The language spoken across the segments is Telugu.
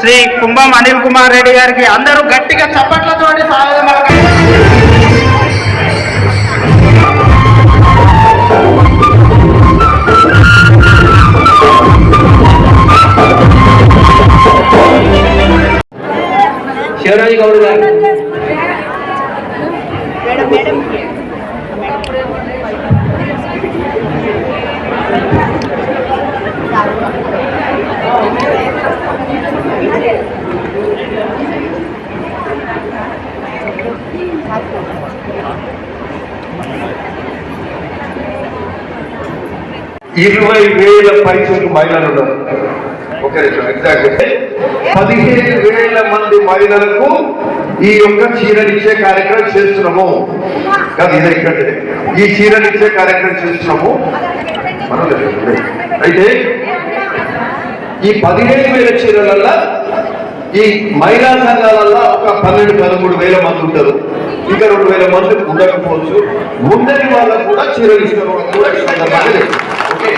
శ్రీ కుంభం అనిల్ కుమార్ రెడ్డి గారికి అందరూ గట్టిగా చప్పట్లతోటి స్వాగతం పలకండి. శివరాజు గౌడ్ గారు ఇరవై వేల పైసలు మహిళలు ఉన్నారు. ఒక నిమిషం, ఎగ్జాక్ట్ 15,000 మంది మహిళలకు ఈ యొక్క చీరనిచ్చే కార్యక్రమం చేస్తున్నాము. కాదు, ఇదే ఇక్కడ ఈ చీరనిచ్చే కార్యక్రమం చేస్తున్నాము. అయితే ఈ 15,000 చీరలల్లో ఈ మహిళా సంఘాలల్లో ఒక 12-13,000 మంది ఉంటారు. ఇంకా 2,000 మంది ఉండకపోవచ్చు. ఉండని వాళ్ళకు కూడా చీరలు ఇస్తారు కూడా ఈ సందర్భంగా. ఓకే,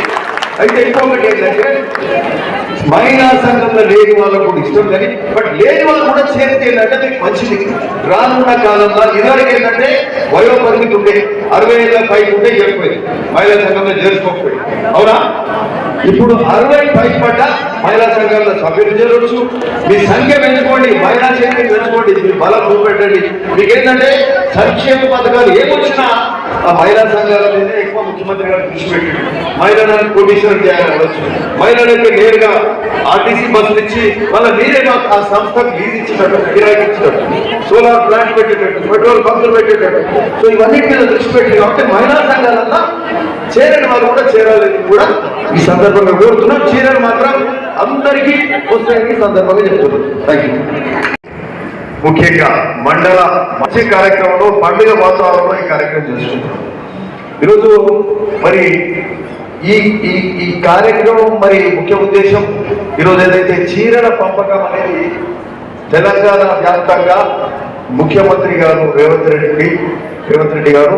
అయితే ఇంకొకటి ఏంటంటే మహిళా సంఘంలో లేని వాళ్ళకు కూడా ఇష్టం కానీ బట్ లేని వాళ్ళు కూడా చేరితే ఏంటంటే మీకు మంచిది. రానున్న కాలంలో ఇదివరకు ఏంటంటే వయోపరిమితి ఉండే 60 ఏళ్ళ పైకి ఉంటే చెప్పిపోయింది మహిళా సంఘంలో చేర్చుకోకపోయింది. అవునా? ఇప్పుడు 60 పైకి పడ్డ మహిళా సంఘంలో సభ్యులు చేరవచ్చు. మీ సంఖ్య పెంచుకోండి, మహిళా శక్తిని పెంచుకోండి, మీ బలం చూపెట్టండి. మీకేంటంటే సంక్షేమ పథకాలు ఏమొచ్చినా ఆ మహిళా సంఘాల మీద ఎక్కువ ముఖ్యమంత్రి గారు దృష్టి పెట్టండి. మహిళలను కోటీశ్వరం చేయాలవచ్చు, మహిళలకి నేరుగా ఆర్టీసీ బస్సులు ఇచ్చి మళ్ళీ మీరే ఆ సంస్థకు లీజ్ ఇచ్చినట్టు, కిరాయికి ఇచ్చినట్టు, సోలార్ ప్లాంట్ పెట్టేటట్టు, పెట్రోల్ బంకులు పెట్టేటట్టు. సో ఇవన్నిటి మీద దృష్టి పెట్టింది కాబట్టి మహిళా సంఘాలన్నా చేరని వాళ్ళు కూడా చేరాలని కూడా ఈ సందర్భంగా కోరుతున్నాం. చీరలు మాత్రం అందరికీ వస్తాయని సందర్భంగా చెప్తున్నాం. Thank you. ముఖ్యంగా మండల మంచి కార్యక్రమంలో పండుగ వాతావరణంలో ఈ కార్యక్రమం చేసుకుంటున్నాం. ఈరోజు మరి ఈ ఈ ఈ కార్యక్రమం మరి ముఖ్య ఉద్దేశం ఈరోజు ఏదైతే చీరల పంపకం అనేది తెలంగాణ వ్యాప్తంగా ముఖ్యమంత్రి గారు రేవంత్ రెడ్డి గారు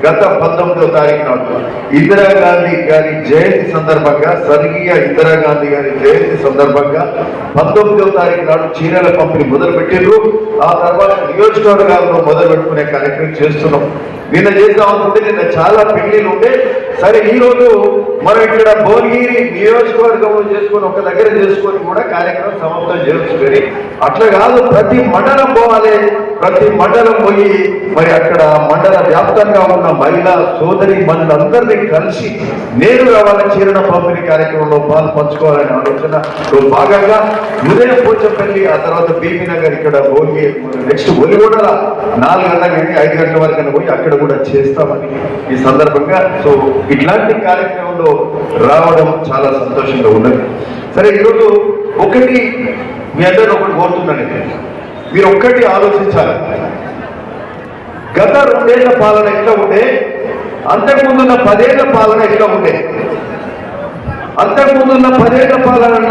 గత 19వ తారీఖు నాడు ఇందిరాగాంధీ గారి జయంతి సందర్భంగా, స్వర్గీయ ఇందిరాగాంధీ గారి జయంతి సందర్భంగా 19వ తారీఖు నాడు చీరల పంపిణీ మొదలు పెట్టిండ్రు. ఆ తర్వాత నియోజకవర్గాల్లో మొదలు పెట్టుకునే కార్యక్రమం చేస్తున్నాం. నిన్న చేద్దామనుకుంటే నిన్న చాలా పెళ్లిలు ఉంటే సరే ఈరోజు మనం ఇక్కడ భువనగిరి నియోజకవర్గంలో చేసుకొని ఒక దగ్గర చేసుకొని కూడా కార్యక్రమం సమాప్తం చేసుకొని అట్లా కాదు, ప్రతి మండలం పోవాలి. ప్రతి మండలం పోయి మరి అక్కడ మండల వ్యాప్తంగా ఉన్న మహిళా సోదరి మనులందరినీ కలిసి నేరుగా వాళ్ళ చీరణ పంపిణీ కార్యక్రమంలో పాలు పంచుకోవాలనే ఆలోచనలో భాగంగా ఉదయం పోచంపల్లి, ఆ తర్వాత బీబీ నగర్, ఇక్కడ భోగి, నెక్స్ట్ ఒలిగొండ 4 గంటల కానీ 5 గంటల వరకు పోయి అక్కడ కూడా చేస్తామని ఈ సందర్భంగా. సో ఇట్లాంటి కార్యక్రమంలో రావడం చాలా సంతోషంగా ఉన్నది. సరే, ఈరోజు ఒకటి మీ అందరూ ఒకటి కోరుతున్నానండి, మీరు ఒక్కటి ఆలోచించాలి. గత 2 ఏళ్ల పాలన ఎట్లా ఉండే, అంతకుముందున్న 10 ఏళ్ల పాలన ఎట్లా ఉండే. అంతకుముందున్న 10 ఏళ్ల పాలన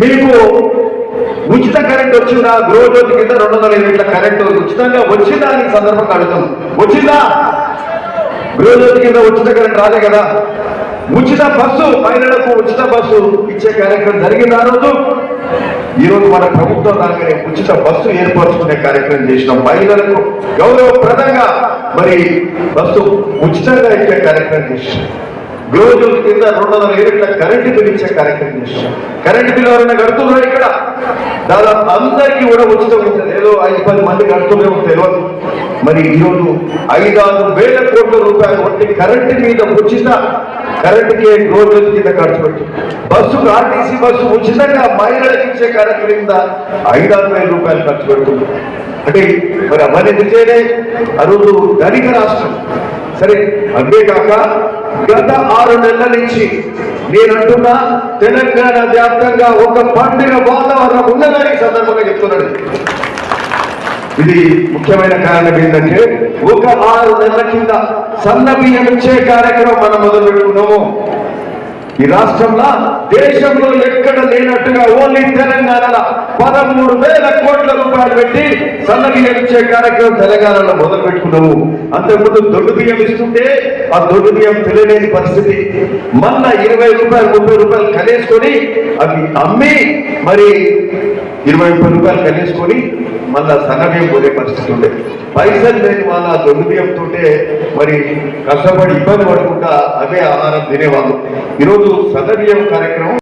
మీకు ఉచిత కరెంట్ వచ్చిందా? గృహజ్యోతి కింద 200 యూనిట్ల కరెంట్ ఉచితంగా వచ్చిందా అని సందర్భంగా అడుగుతాం. వచ్చిందా? గృహజ్యోతి కింద ఉచిత కరెంట్ రాలే కదా. ఉచిత బస్సు, మహిళలకు ఉచిత బస్సు ఇచ్చే కార్యక్రమం జరిగింది ఆ రోజు. ఈరోజు మన ప్రభుత్వం దానిపై ఉచిత బస్సు ఏర్పరచుకునే కార్యక్రమం చేసినాం. మహిళలకు గౌరవప్రదంగా మరి బస్సు ఉచితంగా ఇచ్చే కార్యక్రమం చేసినాం. గృహజ్యోతి కింద 200 యూనిట్ల కరెంటు బిల్ ఇచ్చే కార్యక్రమం చేసినాం. కరెంటు బిల్ ఎవరైనా కడుతున్నారు ఇక్కడ? దాదాపు అందరికీ కూడా ఉచితం ఉంటుంది. ఏదో 5-10 మంది కడుతున్నామో తెలియదు. మరి ఈరోజు 5-6 వేల కోట్ల రూపాయలు వంటి కరెంటు మీద ఉచిత కరెంటుకే గృహజ్యోతి కింద ఖర్చు పెట్టి, బస్సుకు ఆర్టీసీ బస్సు ఉచితంగా మహిళలకు ఇచ్చే కార్యక్రమం కింద 5-6 వేల రూపాయలు ఖర్చు పెడుతుంది. అంటే మరి అవన్నీ ఎందుకంటే ఆ రోజు ధనిక రాష్ట్రం. సరే, అంతేకాక గత 6 నెలల నుంచి నేనంటున్నా తెలంగాణ వ్యాప్తంగా ఒక పండుగ వాతావరణం ఉన్నదని సందర్భంగా చెప్తున్నాడు. ఇది ముఖ్యమైన కారణం ఏంటంటే ఒక 6 నెలల కింద సన్న బియ్యం ఇచ్చే కార్యక్రమం మనం మొదలు పెట్టుకున్నాము. ఈ రాష్ట్రంలో దేశంలో ఎక్కడ లేనట్టుగా ఓన్లీ తెలంగాణలో 13,000 కోట్ల రూపాయలు పెట్టి సన్న బియ్యం ఇచ్చే కార్యక్రమం తెలంగాణలో మొదలు పెట్టుకున్నాము. అంతకుముందు దొడ్డు బియ్యం ఇస్తుంటే ఆ దొడ్డు బియ్యం తెలియలేని పరిస్థితి. మళ్ళా 20 రూపాయలు 30 రూపాయలు కలేసుకొని అవి అమ్మి మరి 20 రూపాయలు కలేసుకొని మళ్ళా సన్న బియ్యం పోయే పరిస్థితి ఉండే. పైసలు లేని వాళ్ళ దొడ్డు బియ్యంతో మరి కష్టపడి ఇబ్బంది పడకుండా అవే ఆహారం తినేవాళ్ళు. ఈరోజు సన్న బియ్యం కార్యక్రమం